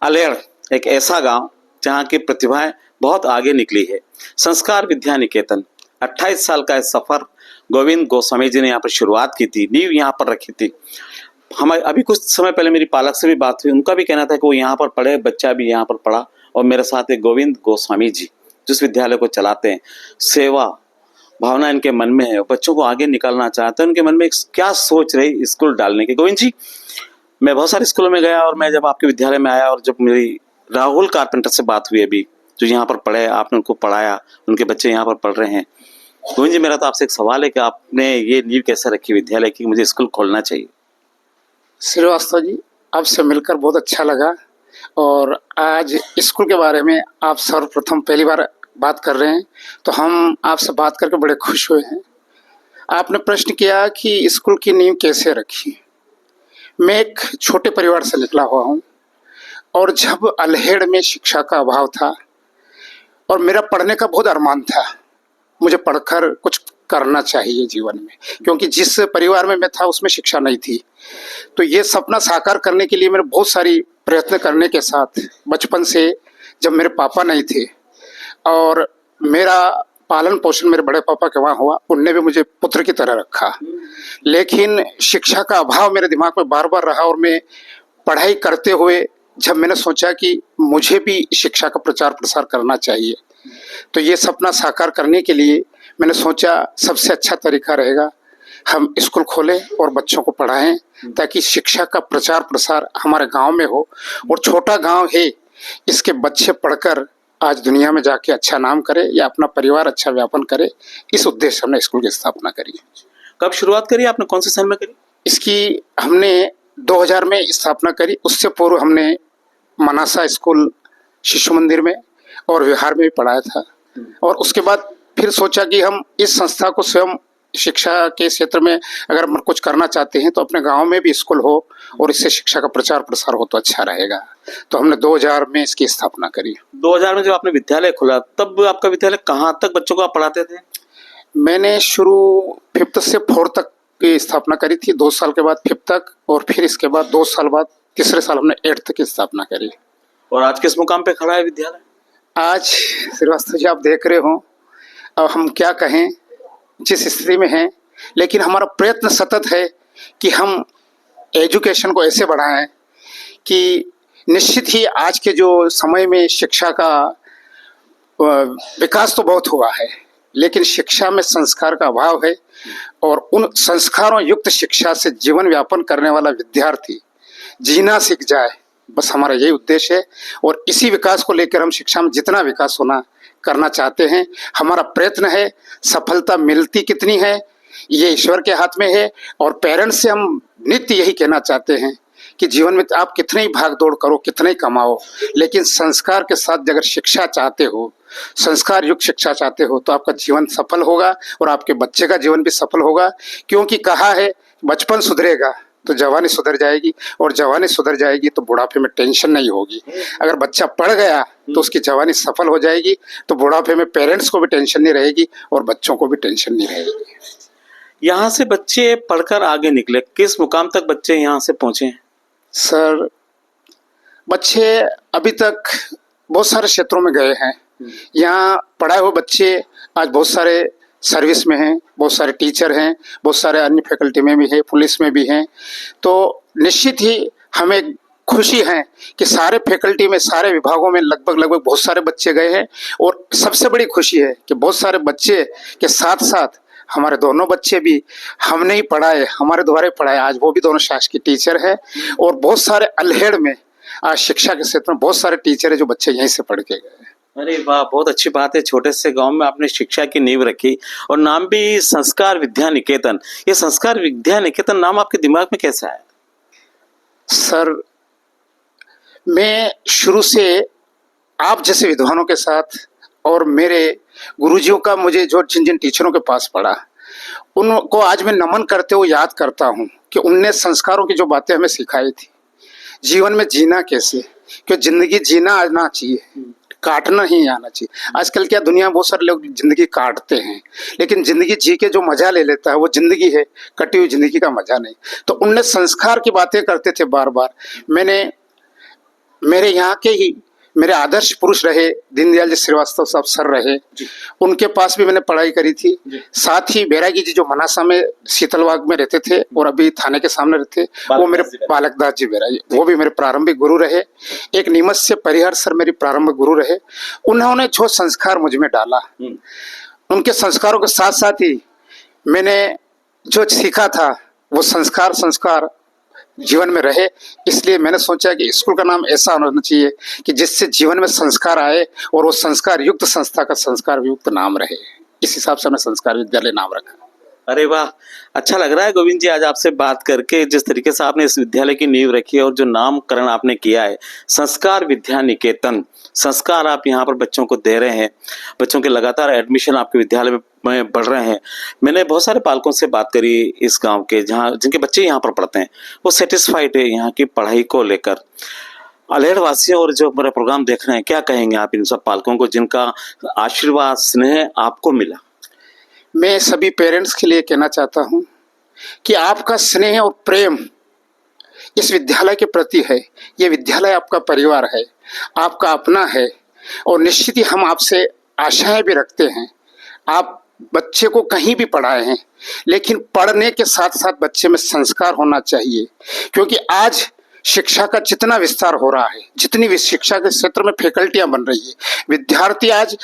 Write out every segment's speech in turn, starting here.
अलेड़ एक ऐसा गांव जहां की प्रतिभाएं बहुत आगे निकली है। संस्कार विद्या निकेतन 28 साल का सफर गोविंद गोस्वामी जी ने यहाँ पर शुरुआत की थी, नींव यहाँ पर रखी थी। हमारे अभी कुछ समय पहले मेरी पालक से भी बात हुई, उनका भी कहना था कि वो यहाँ पर पढ़े, बच्चा भी यहाँ पर पढ़ा। और मेरे साथ एक गोविंद गोस्वामी जी जिस विद्यालय को चलाते हैं, सेवा भावना इनके मन में है, बच्चों को आगे निकालना चाहते हैं। उनके मन में क्या सोच रही स्कूल डालने की। गोविंद जी, मैं बहुत सारे स्कूलों में गया और मैं जब आपके विद्यालय में आया और जब मेरी राहुल कारपेंटर से बात हुई अभी, जो यहाँ पर पढ़े, आपने उनको पढ़ाया, उनके बच्चे यहाँ पर पढ़ रहे हैं। गोविंद जी, मेरा तो आपसे एक सवाल है कि आपने ये नींव कैसे रखी विद्यालय की, मुझे स्कूल खोलना चाहिए। श्रीवास्तव जी, आपसे मिलकर बहुत अच्छा लगा और आज स्कूल के बारे में आप सर्वप्रथम पहली बार बात कर रहे हैं, तो हम आपसे बात करके बड़े खुश हुए हैं। आपने प्रश्न किया कि स्कूल की नींव कैसे रखी। मैं एक छोटे परिवार से निकला हुआ हूँ और जब अल्हेड़ में शिक्षा का अभाव था और मेरा पढ़ने का बहुत अरमान था, मुझे पढ़कर कुछ करना चाहिए जीवन में, क्योंकि जिस परिवार में मैं था उसमें शिक्षा नहीं थी। तो ये सपना साकार करने के लिए मैंने बहुत सारी प्रयत्न करने के साथ बचपन से, जब मेरे पापा नहीं थे और मेरा पालन पोषण मेरे बड़े पापा के वहाँ हुआ, उनने भी मुझे पुत्र की तरह रखा। लेकिन शिक्षा का अभाव मेरे दिमाग में बार बार रहा और मैं पढ़ाई करते हुए जब मैंने सोचा कि मुझे भी शिक्षा का प्रचार प्रसार करना चाहिए, तो ये सपना साकार करने के लिए मैंने सोचा सबसे अच्छा तरीका रहेगा हम स्कूल खोलें और बच्चों को पढ़ाएं, ताकि शिक्षा का प्रचार प्रसार हमारे गांव में हो। और छोटा गांव है, इसके बच्चे पढ़कर आज दुनिया में जाके अच्छा नाम करे या अपना परिवार अच्छा व्यापन करे, इस उद्देश्य हमने स्कूल की स्थापना करी। कब शुरुआत करी आपने, कौन से सन में करी? इसकी हमने 2000 में स्थापना करी। उससे पूर्व हमने मनासा स्कूल शिशु मंदिर में और विहार में भी पढ़ाया था। और उसके बाद फिर सोचा कि हम इस संस्था को स्वयं शिक्षा के क्षेत्र में अगर हम कुछ करना चाहते हैं तो अपने गांव में भी स्कूल हो और इससे शिक्षा का प्रचार प्रसार हो तो अच्छा रहेगा। तो हमने 2000 में इसकी स्थापना करी। 2000 में जब आपने विद्यालय खोला, तब आपका विद्यालय कहाँ तक बच्चों को आप पढ़ाते थे? मैंने शुरू 5th से 4th तक की स्थापना करी थी, 2 साल के बाद 5th तक, और फिर इसके बाद 2 साल बाद तीसरे साल हमने 8th तक की स्थापना करी। और आज किस मुकाम पे खड़ा है विद्यालय? आज श्रीवास्तव जी, आप देख रहे हो, अब हम क्या कहें, जिस स्थिति में हैं, लेकिन हमारा प्रयत्न सतत है कि हम एजुकेशन को ऐसे बढ़ाएं कि निश्चित ही आज के जो समय में शिक्षा का विकास तो बहुत हुआ है, लेकिन शिक्षा में संस्कार का अभाव है। और उन संस्कारों युक्त शिक्षा से जीवन व्यापन करने वाला विद्यार्थी जीना सीख जाए, बस हमारा यही उद्देश्य है। और इसी विकास को लेकर हम शिक्षा में जितना विकास होना करना चाहते हैं। हमारा प्रयत्न है, सफलता मिलती कितनी है ये ईश्वर के हाथ में है। और पेरेंट्स से हम नित्य यही कहना चाहते हैं कि जीवन में आप कितने ही भाग दौड़ करो, कितने ही कमाओ, लेकिन संस्कार के साथ अगर शिक्षा चाहते हो, संस्कार युक्त शिक्षा चाहते हो, तो आपका जीवन सफल होगा और आपके बच्चे का जीवन भी सफल होगा। क्योंकि कहा है बचपन सुधरेगा तो जवानी सुधर जाएगी, और जवानी सुधर जाएगी तो बुढ़ापे में टेंशन नहीं होगी। अगर बच्चा पढ़ गया तो उसकी जवानी सफल हो जाएगी, तो बुढ़ापे में पेरेंट्स को भी टेंशन नहीं रहेगी और बच्चों को भी टेंशन नहीं रहेगी। यहाँ से बच्चे पढ़कर आगे निकले, किस मुकाम तक बच्चे यहाँ से पहुँचे हैं? सर, बच्चे अभी तक बहुत सारे क्षेत्रों में गए हैं। यहाँ पढ़ाए हुए बच्चे आज बहुत सारे सर्विस में हैं, बहुत सारे टीचर हैं, बहुत सारे अन्य फैकल्टी में भी हैं, पुलिस में भी हैं। तो निश्चित ही हमें खुशी है कि सारे फैकल्टी में, सारे विभागों में लगभग बहुत सारे बच्चे गए हैं। और सबसे बड़ी खुशी है कि बहुत सारे बच्चे के साथ साथ हमारे दोनों बच्चे भी हमने ही पढ़ाए, हमारे द्वारा पढ़ाए, आज वो भी दोनों शासकीय टीचर हैं। और बहुत सारे अल्हेड़ में आज शिक्षा के क्षेत्र में बहुत सारे टीचर हैं जो बच्चे यहीं से पढ़ के गए। अरे वाह, बहुत अच्छी बात है। छोटे से गांव में आपने शिक्षा की नींव रखी और नाम भी संस्कार विद्या निकेतन। ये संस्कार विद्या निकेतन नाम आपके दिमाग में कैसे आया? सर, मैं शुरू से आप जैसे विद्वानों के साथ और मेरे गुरुजियों का, मुझे जो जिन जिन टीचरों के पास पढ़ा, उनको आज मैं नमन करते हुए याद करता हूँ कि उनने संस्कारों की जो बातें हमें सिखाई थी, जीवन में जीना कैसे, क्यों जिंदगी जीना आना चाहिए, काटना ही आना चाहिए। आजकल क्या दुनिया में बहुत सारे लोग जिंदगी काटते हैं, लेकिन जिंदगी जी के जो मजा ले लेता है वो जिंदगी है, कटी हुई जिंदगी का मजा नहीं। तो उनने संस्कार की बातें करते थे बार बार। मैंने मेरे यहाँ के ही मेरे आदर्श पुरुष रहे दीनदयाल जी श्रीवास्तव साहब सर रहे, उनके पास भी मैंने पढ़ाई करी थी। साथ ही बैरागी जी जो मनासा में शीतलबाग में रहते थे और अभी थाने के सामने रहते, वो मेरे बालकदास जी बैरागी, वो भी मेरे प्रारंभिक गुरु रहे। एक नीमच से परिहर सर मेरी प्रारंभिक गुरु रहे। उन्होंने जो संस्कार मुझ में डाला, उनके संस्कारों के साथ साथ ही मैंने जो सीखा था वो संस्कार जीवन में रहे। इसलिए मैंने सोचा कि स्कूल का नाम ऐसा होना चाहिए कि जिससे जीवन में संस्कार आए और वो संस्कार युक्त संस्था का संस्कार युक्त नाम रहे। इस हिसाब से हमने संस्कार विद्यालय नाम रखा। अरे वाह, अच्छा लग रहा है गोविंद जी आज आपसे बात करके। जिस तरीके से आपने इस विद्यालय की नींव रखी है और जो नामकरण आपने किया है संस्कार विद्या निकेतन, संस्कार आप यहाँ पर बच्चों को दे रहे हैं, बच्चों के लगातार एडमिशन आपके विद्यालय में बढ़ रहे हैं। मैंने बहुत सारे पालकों से बात करी इस गांव के, जहाँ जिनके बच्चे यहाँ पर पढ़ते हैं, वो सेटिस्फाइड है यहाँ की पढ़ाई को लेकर। अल्हेड़ वासियों और जो मेरा प्रोग्राम देख रहे हैं, क्या कहेंगे आप इन सब पालकों को जिनका आशीर्वाद स्नेह आपको मिला? मैं सभी पेरेंट्स के लिए कहना चाहता हूँ कि आपका स्नेह और प्रेम इस विद्यालय के प्रति है। ये विद्यालय आपका परिवार है, आपका अपना है, और निश्चित ही हम आपसे आशाएं भी रखते हैं। आप बच्चे को कहीं भी पढ़ाए हैं, लेकिन पढ़ने के साथ साथ बच्चे में संस्कार होना चाहिए, क्योंकि आज शिक्षा का जितना विस्तार हो रहा है, जितनी भी शिक्षा के क्षेत्र में फैकल्टियां बन रही है, विद्यार्थी आज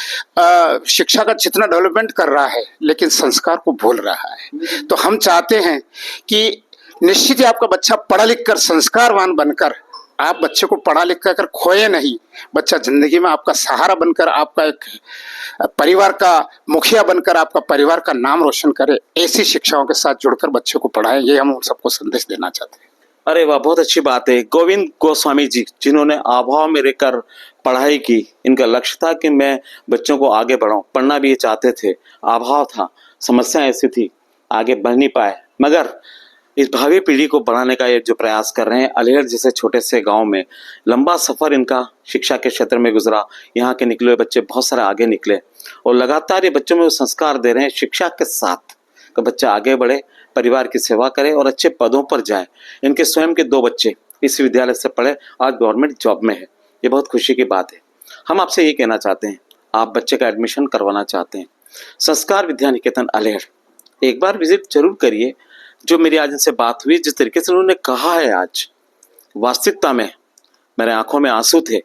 शिक्षा का जितना डेवलपमेंट कर रहा है, लेकिन संस्कार को भूल रहा है। तो हम चाहते हैं कि निश्चित ही आपका बच्चा पढ़ा लिख कर संस्कारवान बनकर, आप बच्चे को पढ़ा लिख कर खोए नहीं, बच्चा जिंदगी में आपका सहारा बनकर, आपका एक परिवार का मुखिया बनकर आपका परिवार का नाम रोशन करे। ऐसी शिक्षाओं के साथ जुड़कर बच्चे को पढ़ाएं, ये हम सबको संदेश देना चाहते हैं। अरे वाह, बहुत अच्छी बात है। गोविंद गोस्वामी जी जिन्होंने अभाव में रहकर पढ़ाई की, इनका लक्ष्य था कि मैं बच्चों को आगे बढ़ाऊं, पढ़ना भी ये चाहते थे, अभाव था, समस्याएं ऐसी थी, आगे बढ़ नहीं पाए, मगर इस भावी पीढ़ी को बढ़ाने का ये जो प्रयास कर रहे हैं, अल्हेड़ जैसे छोटे से गांव में लंबा सफर इनका शिक्षा के क्षेत्र में गुजरा। यहाँ के निकले हुए बच्चे बहुत सारे आगे निकले और लगातार ये बच्चों में वो संस्कार दे रहे हैं शिक्षा के साथ कि बच्चा आगे बढ़े, परिवार की सेवा करे और अच्छे पदों पर जाए। इनके स्वयं के 2 बच्चे इस विद्यालय से पढ़े, आज गवर्नमेंट जॉब में है, ये बहुत खुशी की बात है। हम आपसे ये कहना चाहते हैं, आप बच्चे का एडमिशन करवाना चाहते हैं, संस्कार विद्या निकेतन अल्हेड़ एक बार विजिट जरूर करिए। जो मेरी आज इनसे बात हुई, जिस तरीके से उन्होंने कहा है, आज वास्तविकता में मेरे आंखों में आंसू थे।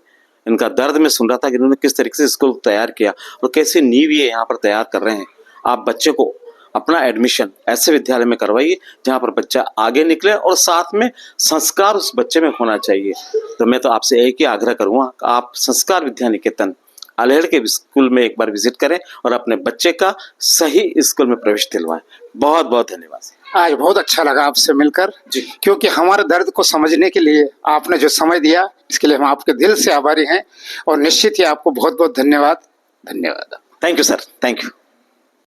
इनका दर्द में सुन रहा था कि इन्होंने किस तरीके से स्कूल तैयार किया और कैसे नींव ये यहाँ पर तैयार कर रहे हैं। आप बच्चे को अपना एडमिशन ऐसे विद्यालय में करवाइए जहाँ पर बच्चा आगे निकले और साथ में संस्कार उस बच्चे में होना चाहिए। तो मैं तो आपसे एक ही आग्रह करूँगा, आप संस्कार विद्या निकेतन अल्हेड़ के स्कूल में एक बार विजिट करें और अपने बच्चे का सही स्कूल में प्रवेश दिलवाएं। बहुत बहुत धन्यवाद। आज बहुत अच्छा लगा आपसे मिलकर, क्योंकि हमारे दर्द को समझने के लिए आपने जो समय दिया, इसके लिए हम आपके दिल से आभारी हैं और निश्चित ही आपको बहुत बहुत धन्यवाद। Thank you sir, thank you.